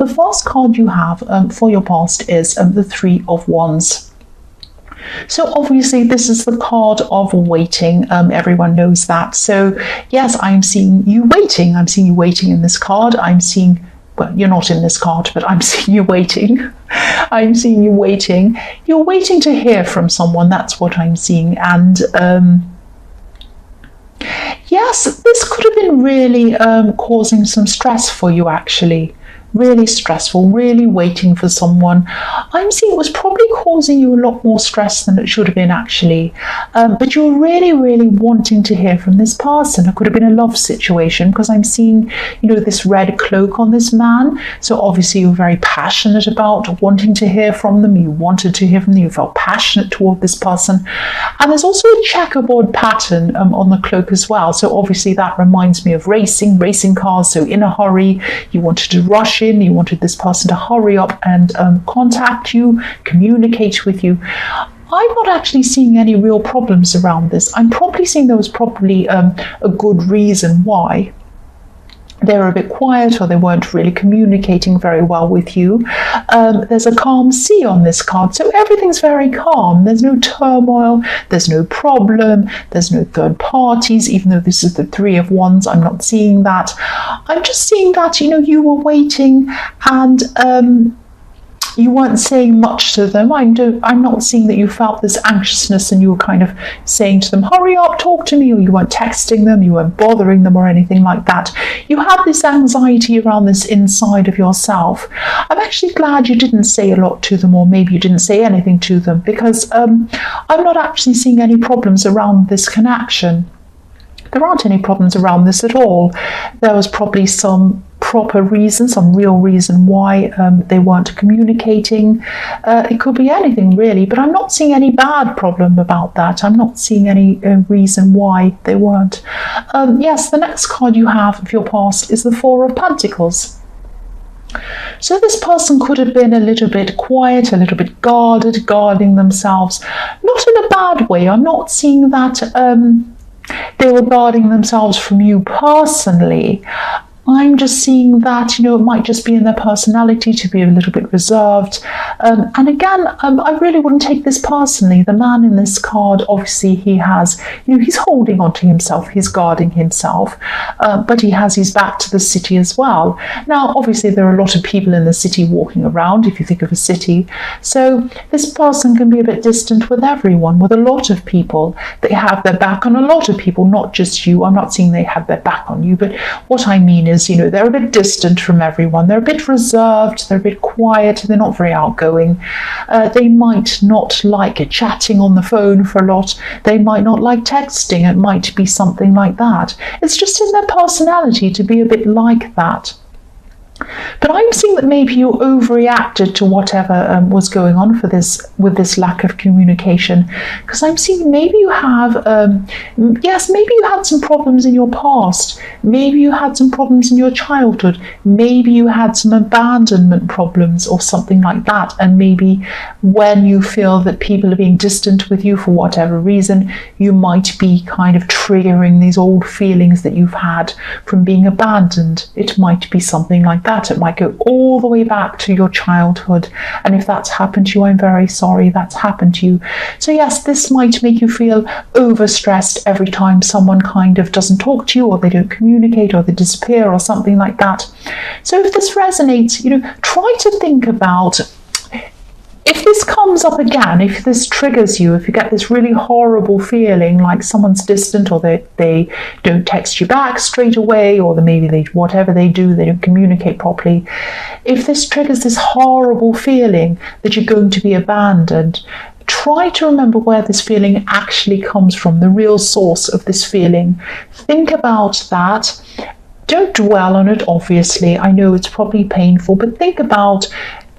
the first card you have for your past is the Three of Wands. So obviously this is the card of waiting. Everyone knows that. So yes, I'm seeing you waiting. I'm seeing you waiting in this card. I'm seeing, well, you're not in this card, but I'm seeing you waiting. I'm seeing you waiting. You're waiting to hear from someone. That's what I'm seeing. And yes, this could have been really causing some stress for you, actually. Really stressful, really waiting for someone. I'm seeing it was probably causing you a lot more stress than it should have been, actually. But you're really, really wanting to hear from this person. It could have been a love situation, because I'm seeing, this red cloak on this man. So obviously you're very passionate about wanting to hear from them. You wanted to hear from them. You felt passionate toward this person. And there's also a checkerboard pattern on the cloak as well. So obviously that reminds me of racing cars. So in a hurry, you wanted to rush in, you wanted this person to hurry up and contact you, communicate with you. I'm not actually seeing any real problems around this. I'm probably seeing there was probably a good reason why they were a bit quiet, or they weren't really communicating very well with you. There's a calm sea on this card, so everything's very calm. There's no turmoil, there's no problem, there's no third parties. Even though this is the Three of Wands, I'm not seeing that. I'm just seeing that, you were waiting and you weren't saying much to them. I'm not seeing that you felt this anxiousness and you were kind of saying to them, hurry up, talk to me, or you weren't texting them, you weren't bothering them or anything like that. You had this anxiety around this inside of yourself. I'm actually glad you didn't say a lot to them, or maybe you didn't say anything to them, because I'm not actually seeing any problems around this connection. There aren't any problems around this at all. There was probably some proper reason, some real reason why they weren't communicating. It could be anything really, but I'm not seeing any bad problem about that. I'm not seeing any reason why they weren't. Yes, the next card you have of your past is the Four of Pentacles. So this person could have been a little bit quiet, a little bit guarded, guarding themselves. Not in a bad way. I'm not seeing that they were guarding themselves from you personally. I'm just seeing that, it might just be in their personality to be a little bit reserved. And again, I really wouldn't take this personally. The man in this card, obviously he has, he's holding on to himself, he's guarding himself, but he has his back to the city as well. Now, obviously there are a lot of people in the city walking around, if you think of a city. So this person can be a bit distant with everyone, with a lot of people. They have their back on a lot of people, not just you. I'm not saying they have their back on you, but what I mean is, they're a bit distant from everyone. They're a bit reserved, they're a bit quiet, they're not very outgoing. They might not like chatting on the phone for a lot. They might not like texting. It might be something like that. It's just in their personality to be a bit like that. But I'm seeing that maybe you overreacted to whatever was going on with this lack of communication, because I'm seeing maybe you have, maybe you had some problems in your past, maybe you had some problems in your childhood, maybe you had some abandonment problems or something like that, and maybe when you feel that people are being distant with you for whatever reason, you might be kind of triggering these old feelings that you've had from being abandoned. It might be something like that. It might go all the way back to your childhood, and if that's happened to you, I'm very sorry that's happened to you. So yes, this might make you feel overstressed every time someone kind of doesn't talk to you, or they don't communicate, or they disappear, or something like that. So if this resonates, try to think about, if this comes up again, if this triggers you, if you get this really horrible feeling like someone's distant, or they don't text you back straight away, or whatever they do, they don't communicate properly. If this triggers this horrible feeling that you're going to be abandoned, try to remember where this feeling actually comes from, the real source of this feeling. Think about that. Don't dwell on it, obviously. I know it's probably painful, but think about,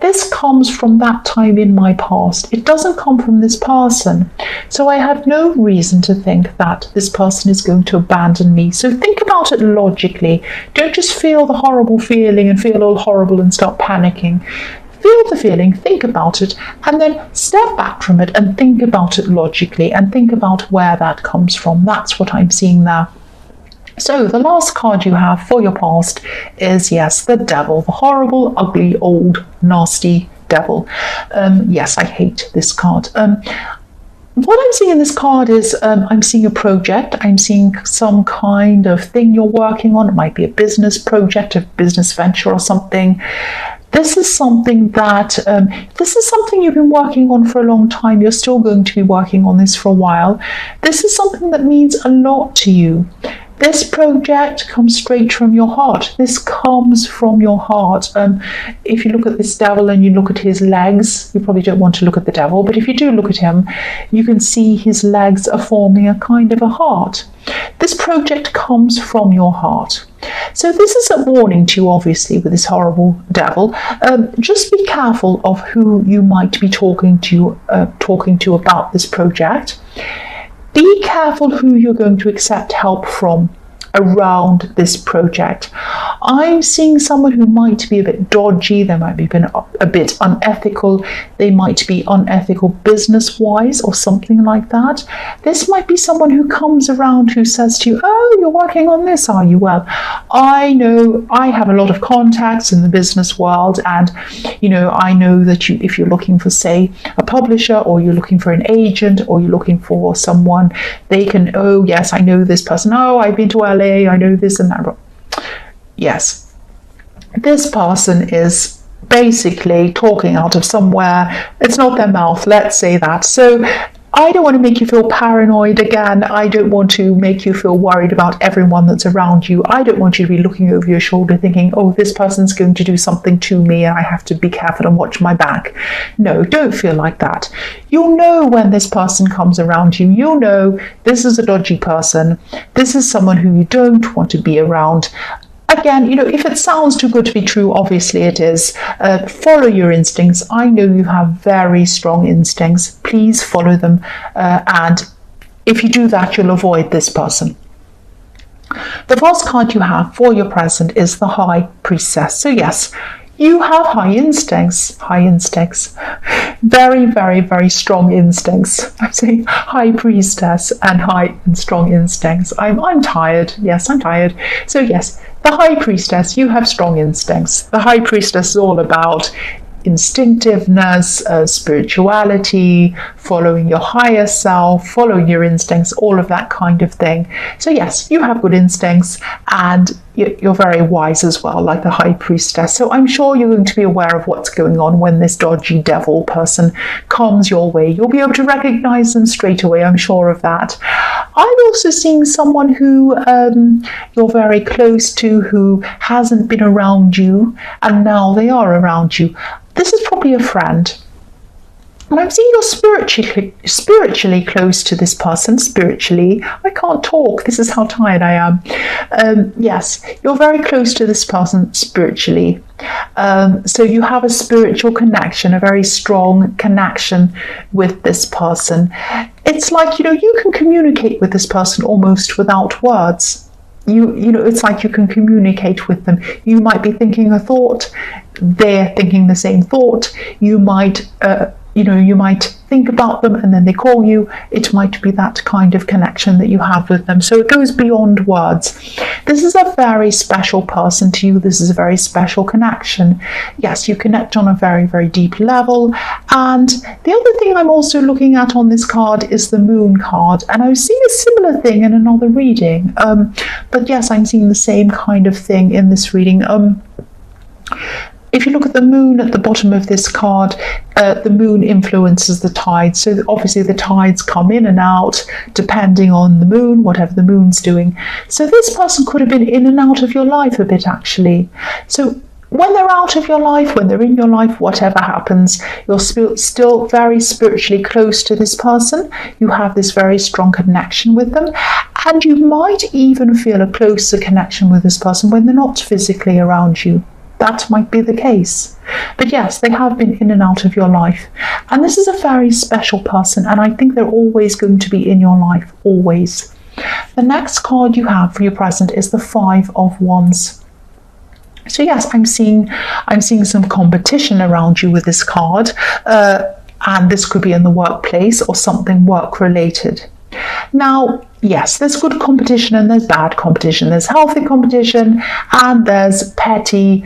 this comes from that time in my past. It doesn't come from this person. So I have no reason to think that this person is going to abandon me. So think about it logically. Don't just feel the horrible feeling and feel all horrible and start panicking. Feel the feeling, think about it, and then step back from it and think about it logically, and think about where that comes from. That's what I'm seeing now. So the last card you have for your past is, yes, the devil, the horrible, ugly, old, nasty devil. Yes, I hate this card. What I'm seeing in this card is I'm seeing a project. I'm seeing some kind of thing you're working on. It might be a business project, a business venture or something. This is something that, this is something you've been working on for a long time. You're still going to be working on this for a while. This is something that means a lot to you. This project comes straight from your heart. This comes from your heart. If you look at this devil and you look at his legs, you probably don't want to look at the devil, but if you do look at him, you can see his legs are forming a kind of a heart. This project comes from your heart. So this is a warning to you, obviously, with this horrible devil. Just be careful of who you might be talking to about this project. Be careful who you're going to accept help from around this project. I'm seeing someone who might be a bit dodgy, they might be a bit unethical, they might be unethical business-wise or something like that. This might be someone who comes around who says to you, oh, you're working on this, are you? Well, I know I have a lot of contacts in the business world, and I know that if you're looking for, say, a publisher, or you're looking for an agent, or you're looking for someone, they can, oh yes, I know this person, oh, I've been to LA, I know this and that. Yes, this person is basically talking out of somewhere. It's not their mouth, let's say that. So I don't want to make you feel paranoid again. I don't want to make you feel worried about everyone that's around you. I don't want you to be looking over your shoulder thinking, oh, this person's going to do something to me and I have to be careful and watch my back. No, don't feel like that. You'll know when this person comes around you. You'll know this is a dodgy person. This is someone who you don't want to be around. Again, if it sounds too good to be true, obviously it is. Follow your instincts. I know you have very strong instincts. Please follow them. And if you do that, you'll avoid this person. The first card you have for your present is the High Priestess. So yes, you have high instincts. Very, very, very strong instincts. I'm saying High Priestess and high and strong instincts. I'm tired. Yes, I'm tired. So yes, the High Priestess, you have strong instincts. The High Priestess is all about instinctiveness, spirituality, following your higher self, following your instincts, all of that kind of thing. So yes, you have good instincts and you're very wise as well, like the High Priestess. So I'm sure you're going to be aware of what's going on when this dodgy devil person comes your way. You'll be able to recognize them straight away, I'm sure of that. I'm also seeing someone who you're very close to, who hasn't been around you and now they are around you. This is probably a friend. And I'm seeing you're spiritually close to this person. Spiritually, I can't talk. This is how tired I am. Yes, you're very close to this person spiritually. So you have a spiritual connection, a very strong connection with this person. It's like, you can communicate with this person almost without words. It's like you can communicate with them. You might be thinking a thought, they're thinking the same thought. You might you might think about them and then they call you. It might be that kind of connection that you have with them. So it goes beyond words. This is a very special person to you. This is a very special connection. Yes, you connect on a very, very deep level. And the other thing I'm also looking at on this card is the Moon card. And I was seeing a similar thing in another reading. But yes, I'm seeing the same kind of thing in this reading. If you look at the moon at the bottom of this card, the moon influences the tides. So obviously the tides come in and out depending on the moon, whatever the moon's doing. So this person could have been in and out of your life a bit, actually. So when they're out of your life, when they're in your life, whatever happens, you're still very spiritually close to this person. You have this very strong connection with them. And you might even feel a closer connection with this person when they're not physically around you. That might be the case. But yes, they have been in and out of your life. And this is a very special person, and I think they're always going to be in your life, always. The next card you have for your present is the Five of Wands. So yes, I'm seeing some competition around you with this card, and this could be in the workplace or something work related. Now, yes, there's good competition and there's bad competition. There's healthy competition and there's petty,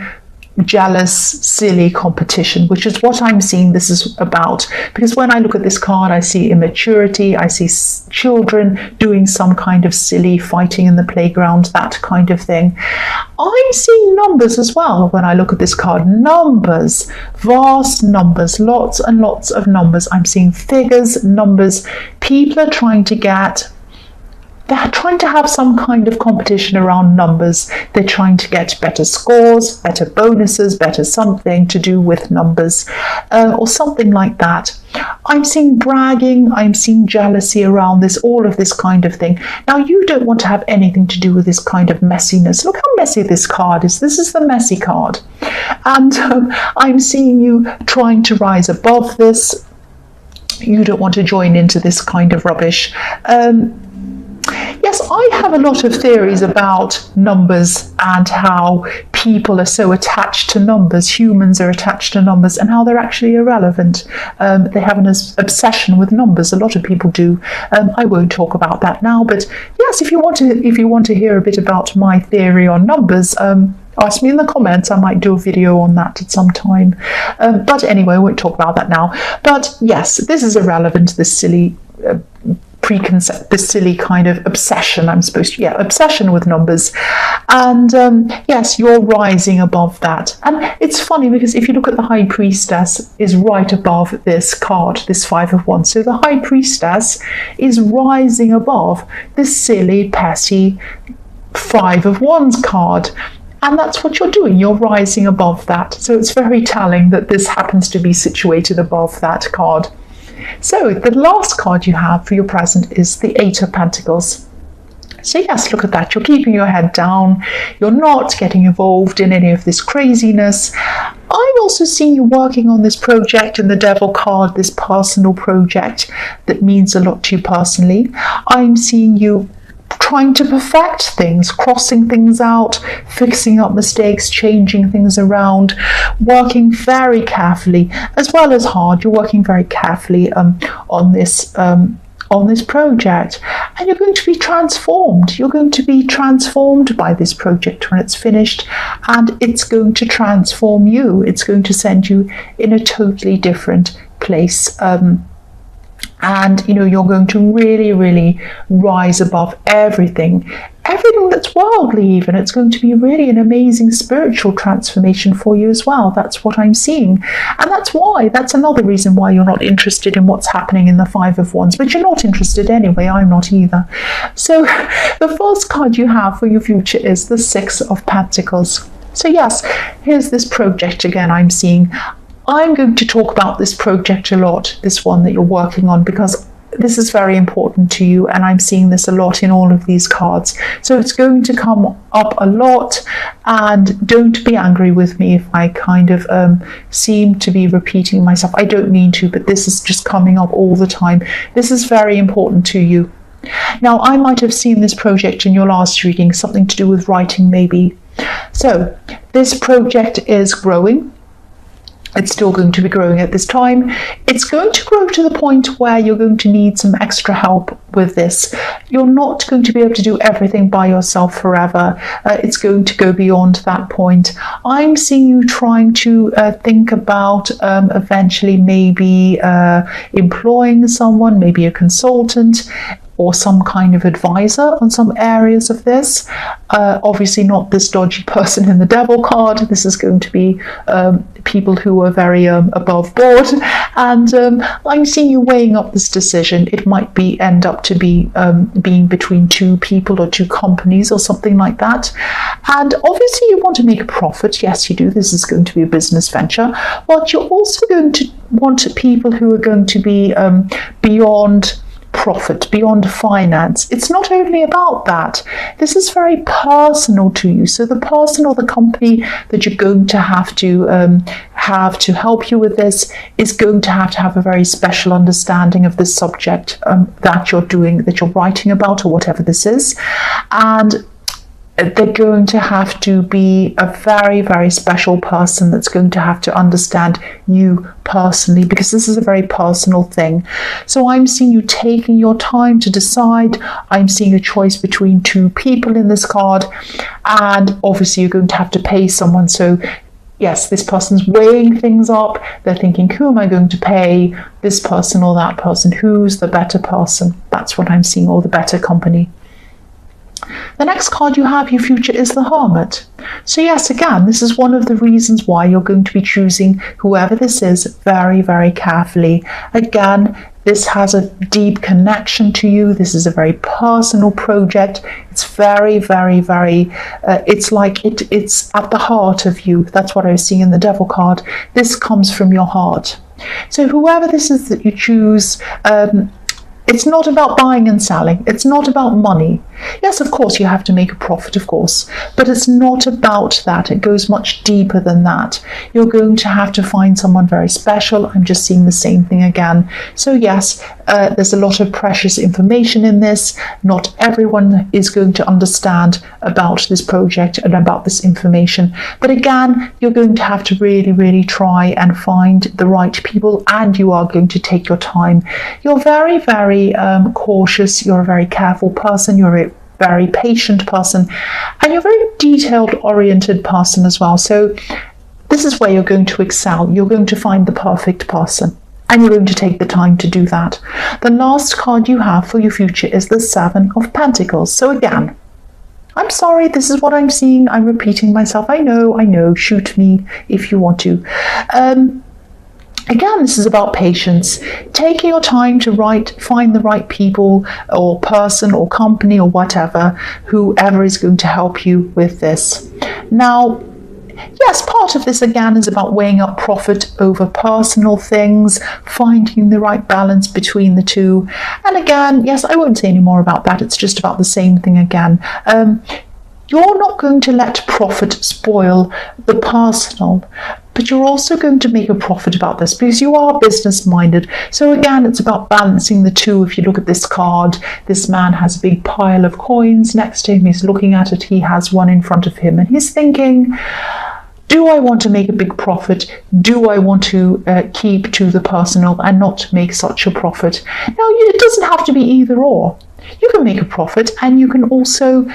jealous, silly competition, which is what I'm seeing this is about. Because when I look at this card, I see immaturity, I see children doing some kind of silly fighting in the playground, that kind of thing. I'm seeing numbers as well when I look at this card. Numbers, vast numbers, lots and lots of numbers. I'm seeing figures, numbers. People are trying to they're trying to have some kind of competition around numbers. They're trying to get better scores, better bonuses, better something to do with numbers, or something like that. I'm seeing bragging, I'm seeing jealousy around this, all of this kind of thing. Now, you don't want to have anything to do with this kind of messiness. Look how messy this card is. This is the messy card. And I'm seeing you trying to rise above this. You don't want to join into this kind of rubbish. Yes, I have a lot of theories about numbers and how people are so attached to numbers, humans are attached to numbers, and how they're actually irrelevant. They have an obsession with numbers. A lot of people do. I won't talk about that now, but yes, if you want to hear a bit about my theory on numbers, ask me in the comments. I might do a video on that at some time. But anyway, I won't talk about that now. But yes, this is irrelevant, this silly this silly kind of obsession, obsession with numbers. And yes, you're rising above that. And it's funny because if you look at the High Priestess is right above this card, this Five of Wands. So the High Priestess is rising above this silly, petty Five of Wands card. And that's what you're doing. You're rising above that. So it's very telling that this happens to be situated above that card. So the last card you have for your present is the Eight of Pentacles. So yes, look at that. You're keeping your head down. You're not getting involved in any of this craziness. I'm also seeing you working on this project in the Devil card, this personal project that means a lot to you personally. I'm seeing you trying to perfect things, crossing things out, fixing up mistakes, changing things around, working very carefully as well as hard. You're working very carefully on this project, and you're going to be transformed. You're going to be transformed by this project when it's finished, and it's going to transform you. It's going to send you in a totally different place. And you're going to really, really rise above everything that's worldly even. It's going to be really an amazing spiritual transformation for you as well. That's what I'm seeing. And that's another reason why you're not interested in what's happening in the Five of Wands. But you're not interested anyway. I'm not either. So the first card you have for your future is the Six of Pentacles. So yes, here's this project again I'm seeing. I'm going to talk about this project a lot, this one that you're working on, because this is very important to you, and I'm seeing this a lot in all of these cards. So it's going to come up a lot, and don't be angry with me if I kind of seem to be repeating myself. I don't mean to, but this is just coming up all the time. This is very important to you. Now, I might have seen this project in your last reading, something to do with writing maybe. So this project is growing. It's still going to be growing at this time. It's going to grow to the point where you're going to need some extra help with this. You're not going to be able to do everything by yourself forever. It's going to go beyond that point. I'm seeing you trying to think about eventually maybe employing someone, maybe a consultant, or some kind of advisor on some areas of this. Obviously not this dodgy person in the Devil card. This is going to be people who are very above board. And I'm seeing you weighing up this decision. It might end up to be being between two people or two companies or something like that. And obviously you want to make a profit. Yes, you do. This is going to be a business venture. But you're also going to want people who are going to be beyond profit, beyond finance. It's not only about that. This is very personal to you. So the person or the company that you're going to have to help you with this is going to have a very special understanding of the subject that you're writing about, or whatever this is. And they're going to have to be a very, very special person that's going to have to understand you personally, because this is a very personal thing. So I'm seeing you taking your time to decide. I'm seeing a choice between two people in this card, and obviously you're going to have to pay someone. So yes, this person's weighing things up. They're thinking, who am I going to pay? This person or that person? Who's the better person? That's what I'm seeing, or the better company. The next card you have, your future, is the Hermit. So yes, again, this is one of the reasons why you're going to be choosing whoever this is very, very carefully. Again, this has a deep connection to you. This is a very personal project. It's very, very, very, it's like it's at the heart of you. That's what I was seeing in the Devil card. This comes from your heart. So whoever this is that you choose, it's not about buying and selling. It's not about money. Yes, of course, you have to make a profit, of course, but it's not about that. It goes much deeper than that. You're going to have to find someone very special. I'm just seeing the same thing again. So yes, there's a lot of precious information in this. Not everyone is going to understand about this project and about this information. But again, you're going to have to really, really try and find the right people, and you are going to take your time. You're very, very cautious. You're a very careful person. You're a very patient person, and you're a very detailed oriented person as well. So this is where you're going to excel. You're going to find the perfect person, and you're going to take the time to do that. The last card you have for your future is the Seven of Pentacles. So again, I'm sorry, this is what I'm seeing. I'm repeating myself. I know, shoot me if you want to. Again, this is about patience, taking your time to find the right people or person or company or whatever, whoever is going to help you with this. Now, yes, part of this again is about weighing up profit over personal things, finding the right balance between the two. And again, yes, I won't say any more about that. It's just about the same thing again. You're not going to let profit spoil the personal, but you're also going to make a profit about this because you are business minded. So again, it's about balancing the two. If you look at this card, this man has a big pile of coins next to him. He's looking at it. He has one in front of him and he's thinking, do I want to make a big profit? Do I want to keep to the personal and not make such a profit? Now, it doesn't have to be either or. You can make a profit and you can also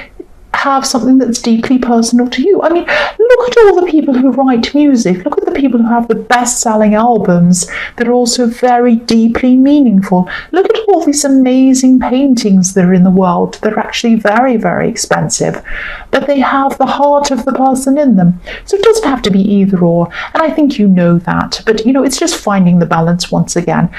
have something that's deeply personal to you. I mean, look at all the people who write music. Look at the people who have the best-selling albums that are also very deeply meaningful. Look at all these amazing paintings that are in the world. They're actually very, very expensive, but they have the heart of the person in them. So it doesn't have to be either or, and I think you know that. But, it's just finding the balance once again.